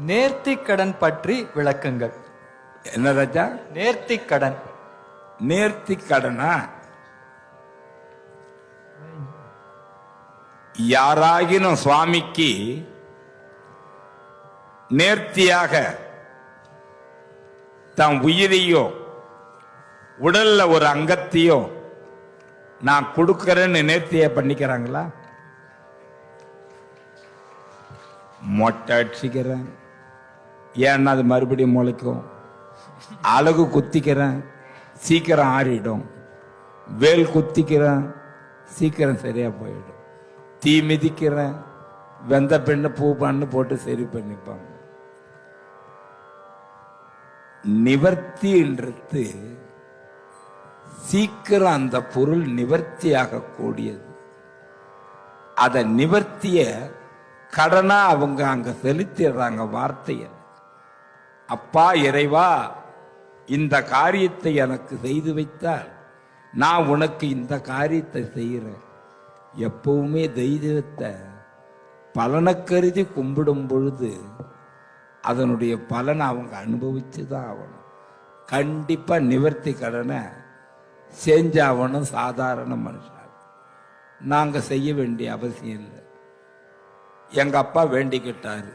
நேர்த்திக்கடன் பற்றி விளக்குங்கள். என்ன ராஜா? நேர்த்திக்கடன். நேர்த்திக்கடனா? யாராகினும் சுவாமிக்கு நேர்த்தியாக தம் உயிரையோ உடல்ல ஒரு அங்கத்தையோ நான் கொடுக்கறேன்னு நேர்த்திய பண்ணிக்கிறாங்களா? மொட்டை அடிச்சுக்கிறேன், ஏன்னா அது மறுபடியும் முளைக்கும். அழகு குத்திக்கிறேன், சீக்கிரம் ஆறிடும். வேல் குத்திக்கிறேன், சீக்கிரம் சரியா போயிடும். தீ மிதிக்கிறேன், வெந்த பெண்ணு பூ பண்ணு போட்டு சரி பண்ணிப்பாங்க. நிவர்த்தின்றது சீக்கிரம் அந்த பொருள் நிவர்த்தியாக கூடியது. அத நிவர்த்திய கடனா அவங்க அங்க செலுத்திடுறாங்க வார்த்தைய. அப்பா இறைவா, இந்த காரியத்தை எனக்கு செய்து வைத்தால் நான் உனக்கு இந்த காரியத்தை செய்கிறேன். எப்பவுமே தெய்வத்தை பலனை கருதி கும்பிடும் பொழுது அதனுடைய பலனை அவங்க அனுபவிச்சுதான் ஆகணும். கண்டிப்பா நிவர்த்தி கடனை செஞ்சாகணும். சாதாரண மனுஷன் நாங்க செய்ய வேண்டிய அவசியம் இல்லை. எங்க அப்பா வேண்டிக்கிட்டாரு,